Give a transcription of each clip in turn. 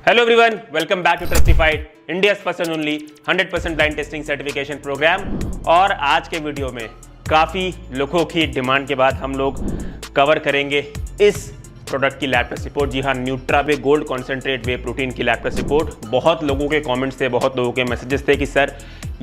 Hello everyone, welcome back to Trustified, India's first and only 100% blind testing certification program. और आज के video में काफ़ी लोगों की डिमांड के बाद हम लोग कवर करेंगे इस प्रोडक्ट की लैब टेस्ट रिपोर्ट। जी हाँ, Nutrawhey gold concentrate whey protein की लैब टेस्ट रिपोर्ट। बहुत लोगों के कमेंट्स थे, बहुत लोगों के मैसेजेस थे कि सर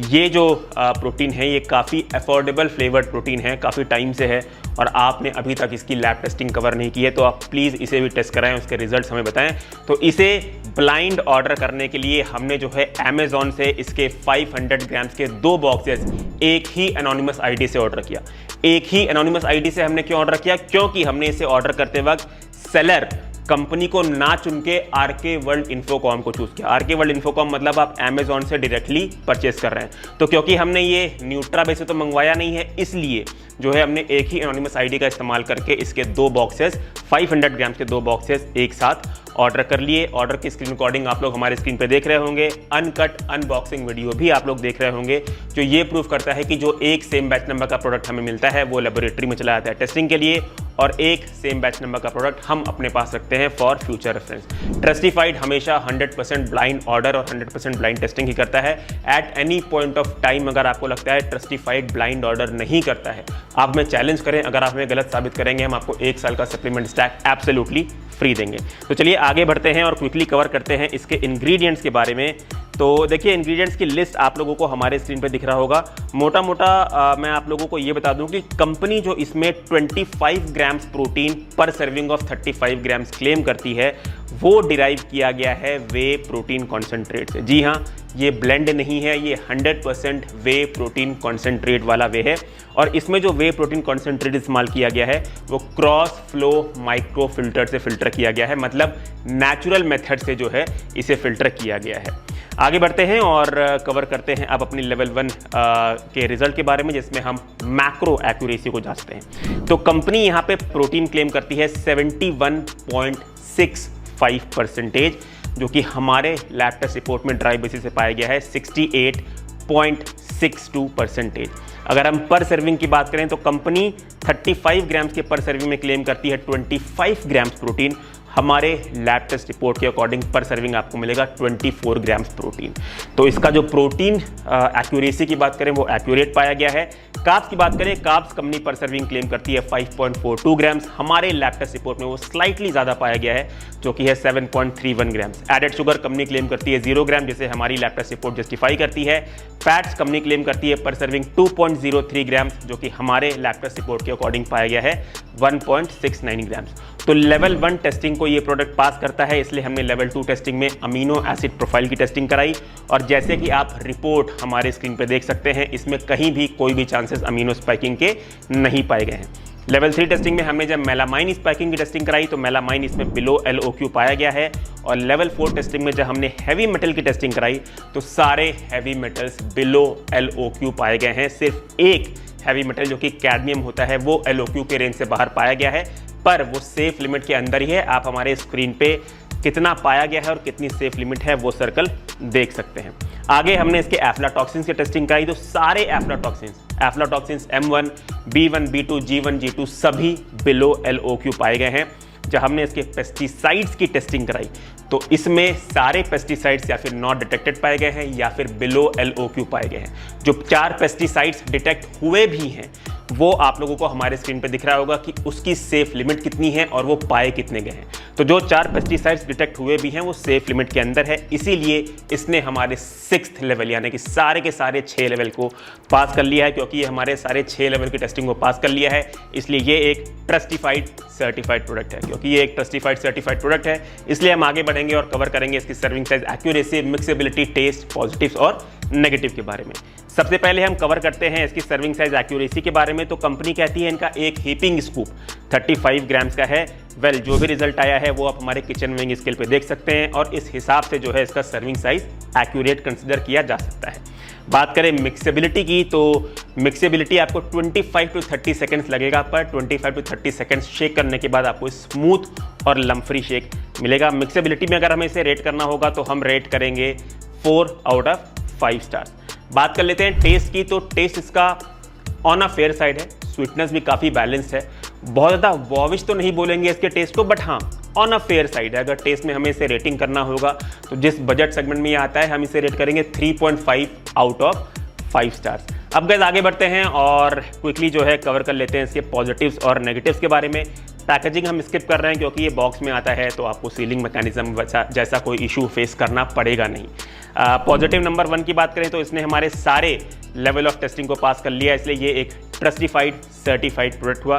ये जो प्रोटीन है ये काफ़ी अफोर्डेबल फ्लेवर्ड प्रोटीन है, काफ़ी टाइम से है और आपने अभी तक इसकी लैब टेस्टिंग कवर नहीं की है, तो आप प्लीज़ इसे भी टेस्ट कराएं, उसके रिजल्ट्स हमें बताएं। तो इसे ब्लाइंड ऑर्डर करने के लिए हमने जो है अमेजॉन से इसके 500 ग्राम्स के 2 बॉक्सेस एक ही एनोनिमस आईडी से ऑर्डर किया। एक ही एनोनिमस आईडी से हमने क्यों ऑर्डर किया? क्योंकि हमने इसे ऑर्डर करते वक्त सेलर कंपनी को ना चुन के आरके वर्ल्ड इन्फोकॉम को चूज किया। आरके वर्ल्ड इन्फोकॉम मतलब आप अमेजॉन से डायरेक्टली परचेस कर रहे हैं। तो क्योंकि हमने ये न्यूट्रावे से तो मंगवाया नहीं है, इसलिए जो है हमने एक ही एनोनिमस आईडी का इस्तेमाल करके इसके 2 बॉक्सेस 500 ग्राम्स के 2 बॉक्सेस एक साथ ऑर्डर कर लिए। ऑर्डर की स्क्रीन रिकॉर्डिंग आप लोग हमारे स्क्रीन पे देख रहे होंगे, अनकट अनबॉक्सिंग वीडियो भी आप लोग देख रहे होंगे, जो ये प्रूव करता है कि जो एक सेम बैच नंबर का प्रोडक्ट हमें मिलता है वो लेबोरेटरी में चला जाता है टेस्टिंग के लिए, और एक सेम बैच नंबर का प्रोडक्ट हम अपने पास रखते हैं फॉर फ्यूचर रेफरेंस। ट्रस्टिफाइड हमेशा 100% ब्लाइंड ऑर्डर और 100% ब्लाइंड टेस्टिंग ही करता है। At any point of time अगर आपको लगता है ट्रस्टिफाइड ब्लाइंड ऑर्डर नहीं करता है, आप हमें चैलेंज करें, अगर आप हमें गलत साबित करेंगे हम आपको 1 साल का सप्लीमेंट स्टैक एब्सोल्युटली फ्री देंगे। तो चलिए आगे बढ़ते हैं और क्विकली कवर करते हैं इसके इंग्रेडिएंट्स के बारे में। तो देखिए, इंग्रेडिएंट्स की लिस्ट आप लोगों को हमारे स्क्रीन पे दिख रहा होगा। मोटा मोटा मैं आप लोगों को ये बता दूं कि कंपनी जो इसमें 25 ग्राम्स प्रोटीन पर सर्विंग ऑफ 35 ग्राम्स क्लेम करती है, वो डिराइव किया गया है वे प्रोटीन कॉन्सेंट्रेट से। जी हाँ, ये ब्लेंड नहीं है, ये 100% वे प्रोटीन कॉन्सेंट्रेट वाला वे है। और इसमें जो वे प्रोटीन कॉन्सेंट्रेट इस्तेमाल किया गया है वो क्रॉस फ्लो माइक्रो फिल्टर से फिल्टर किया गया है, मतलब नेचुरल मेथड से जो है इसे फिल्टर किया गया है। आगे बढ़ते हैं और कवर करते हैं अब अपनी लेवल 1 के रिजल्ट के बारे में, जिसमें हम मैक्रो एक्यूरेसी को जांचते हैं। तो कंपनी यहाँ पे प्रोटीन क्लेम करती है 71.65%, जो कि हमारे लैब टेस्ट रिपोर्ट में ड्राई बेसिस से पाया गया है 68.62%। अगर हम पर सर्विंग की बात करें तो कंपनी 35 ग्राम्स के पर सर्विंग में क्लेम करती है 25 ग्राम्स प्रोटीन। हमारे लैब टेस्ट रिपोर्ट के अकॉर्डिंग पर सर्विंग आपको मिलेगा 24 ग्राम्स प्रोटीन। तो इसका जो प्रोटीन एक्यूरेसी की बात करें वो एक्यूरेट पाया गया है। कार्ब्स की बात करें, कार्ब्स कंपनी पर सर्विंग क्लेम करती है 5.42 ग्राम्स। हमारे लैब टेस्ट रिपोर्ट में वो स्लाइटली ज़्यादा पाया गया है, जो कि है 7.31 grams. Added sugar company claim करती है 0 ग्राम, जिसे हमारी लैब टेस्ट रिपोर्ट जस्टिफाई करती है। फैट्स कंपनी क्लेम करती है पर सर्विंग 2.03 ग्राम्स, जो कि हमारे लैब टेस्ट रिपोर्ट के अकॉर्डिंग पाया गया है 1.69 ग्राम्स। तो लेवल 1 टेस्टिंग को ये प्रोडक्ट पास करता है, इसलिए हमने लेवल 2 टेस्टिंग में अमीनो एसिड प्रोफाइल की टेस्टिंग कराई। और जैसे कि आप रिपोर्ट हमारे स्क्रीन पे देख सकते हैं, इसमें कहीं भी कोई भी चांसेस अमीनो स्पाइकिंग के नहीं पाए गए हैं। लेवल 3 टेस्टिंग में हमने जब मेलामाइन स्पाइकिंग की टेस्टिंग कराई तो मेलामाइन इसमें बिलो LOQ पाया गया है। और लेवल 4 टेस्टिंग में जब हमने हैवी मेटल की टेस्टिंग कराई तो सारे हैवी मेटल्स बिलो LOQ पाए गए हैं। सिर्फ एक हैवी मेटल जो कि कैडमियम होता है वो LOQ के रेंज से बाहर पाया गया है, पर वो सेफ लिमिट के अंदर ही है। आप हमारे स्क्रीन पे कितना पाया गया है और कितनी सेफ लिमिट है वो सर्कल देख सकते हैं। आगे हमने इसके एफ्लाटॉक्सिन्स की टेस्टिंग कराई तो सारे aflatoxins M1, B1, B2, G1, G2 सभी बिलो LOQ पाए गए हैं। जब हमने इसके पेस्टिसाइड्स की टेस्टिंग कराई तो इसमें सारे पेस्टिसाइड्स या फिर नॉट डिटेक्टेड पाए गए हैं या फिर बिलो LOQ पाए गए हैं। जो 4 पेस्टिसाइड्स डिटेक्ट हुए भी हैं वो आप लोगों को हमारे स्क्रीन पे दिख रहा होगा कि उसकी सेफ लिमिट कितनी है और वो पाए कितने गए हैं। तो जो 4 पेस्टिसाइड्स डिटेक्ट हुए भी हैं वो सेफ लिमिट के अंदर है, इसीलिए इसने हमारे 6th लेवल यानी कि सारे के सारे 6 लेवल को पास कर लिया है। क्योंकि ये हमारे सारे 6 लेवल की टेस्टिंग को पास कर लिया है, इसलिए ये एक ट्रस्टिफाइड सर्टिफाइड प्रोडक्ट है। क्योंकि ये एक ट्रस्टिफाइड सर्टिफाइड प्रोडक्ट है, इसलिए हम आगे बढ़ेंगे और कवर करेंगे इसकी serving size, accuracy, mixability, taste, positives और नेगेटिव के बारे में। सबसे पहले हम कवर करते हैं इसकी सर्विंग साइज एक्यूरेसी के बारे में। तो कंपनी कहती है इनका एक हीपिंग स्कूप 35 ग्राम्स का है। जो भी रिजल्ट आया है वो आप हमारे किचन विंग स्केल पे देख सकते हैं और इस हिसाब से जो है इसका सर्विंग साइज एक्यूरेट कंसिडर किया जा सकता है। बात करें मिक्सेबिलिटी की तो मिक्सेबिलिटी आपको 25 to 30 सेकंड्स लगेगा, पर 25 to 30 सेकंड्स शेक करने के बाद आपको स्मूथ और लम्फ्री शेक मिलेगा। मिक्सेबिलिटी में अगर हमें इसे रेट करना होगा तो हम रेट करेंगे 4 out of 5 स्टार्स। बात कर लेते हैं टेस्ट की, तो टेस्ट इसका ऑन अ फेयर साइड है, स्वीटनेस भी काफ़ी बैलेंस्ड है। बहुत ज़्यादा वॉविश तो नहीं बोलेंगे इसके टेस्ट को, बट हाँ ऑन अ फेयर साइड है। अगर टेस्ट में हमें इसे रेटिंग करना होगा तो जिस बजट सेगमेंट में ये आता है हम इसे रेट करेंगे 3.5 आउट ऑफ 5 स्टार्स। अब गाइस आगे बढ़ते हैं और क्विकली जो है कवर कर लेते हैं इसके पॉजिटिव्स और नेगेटिव्स के बारे में। पैकेजिंग हम स्किप कर रहे हैं क्योंकि ये बॉक्स में आता है तो आपको सीलिंग मैकेनिज्म जैसा कोई इशू फेस करना पड़ेगा नहीं। पॉजिटिव नंबर 1 की बात करें तो इसने हमारे सारे लेवल ऑफ टेस्टिंग को पास कर लिया, इसलिए ये एक ट्रस्टिफाइड सर्टिफाइड प्रोडक्ट हुआ।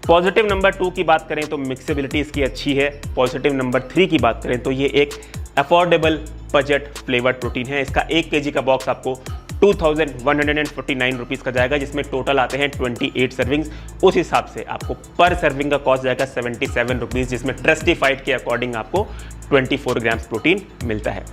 पॉजिटिव नंबर 2 की बात करें तो मिक्सेबिलिटी इसकी अच्छी है। पॉजिटिव नंबर 3 की बात करें तो ये एक अफोर्डेबल बजट फ्लेवर्ड प्रोटीन है। इसका 1 kg का बॉक्स आपको 2149 रुपीज़ का जाएगा, जिसमें टोटल आते हैं 28 सर्विंग्स। उस हिसाब से आपको पर सर्विंग का कॉस्ट जाएगा 77 रुपीज़, जिसमें ट्रस्टिफाइड के अकॉर्डिंग आपको 24 ग्राम्स प्रोटीन मिलता है।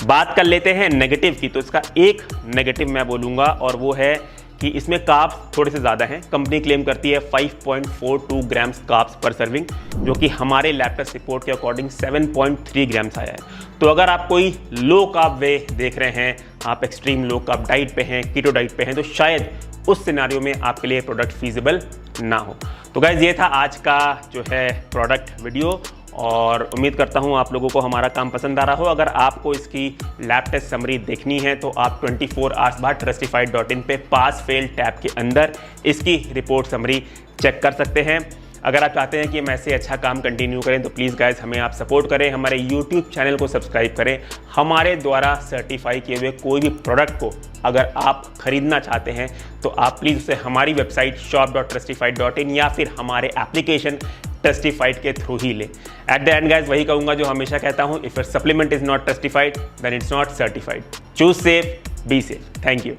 बात कर लेते हैं नेगेटिव की, तो इसका एक नेगेटिव मैं बोलूँगा और वो है कि इसमें कार्ब्स थोड़े से ज़्यादा हैं। कंपनी क्लेम करती है 5.42 ग्राम्स कार्ब्स पर सर्विंग, जो कि हमारे लैब टेस्ट रिपोर्ट के अकॉर्डिंग 7.3 ग्राम्स आया है। तो अगर आप कोई लो कार्ब वे देख रहे हैं, आप एक्सट्रीम लो कार्ब डाइट पे हैं, कीटो डाइट पे हैं, तो शायद उस सिनारियो में आपके लिए प्रोडक्ट फीजिबल ना हो। तो गाइज ये था आज का जो है प्रोडक्ट वीडियो और उम्मीद करता हूँ आप लोगों को हमारा काम पसंद आ रहा हो। अगर आपको इसकी लैब टेस्ट समरी देखनी है तो आप 24 आवर्स बाद trustify.in पे पास फेल टैब के अंदर इसकी रिपोर्ट समरी चेक कर सकते हैं। अगर आप चाहते हैं कि हम ऐसे अच्छा काम कंटिन्यू करें तो प्लीज़ गाइज हमें आप सपोर्ट करें, हमारे YouTube चैनल को सब्सक्राइब करें। हमारे द्वारा सर्टिफाई किए हुए कोई भी प्रोडक्ट को अगर आप खरीदना चाहते हैं तो आप प्लीज़ उसे हमारी वेबसाइट shop.trustify.in या फिर हमारे एप्लीकेशन ट्रस्टिफाइड के थ्रू ही ले। एट द एंड गाइज वही कहूँगा जो हमेशा कहता हूँ, if your supplement is not Trustified then it's not certified. Choose safe, be safe. Thank you.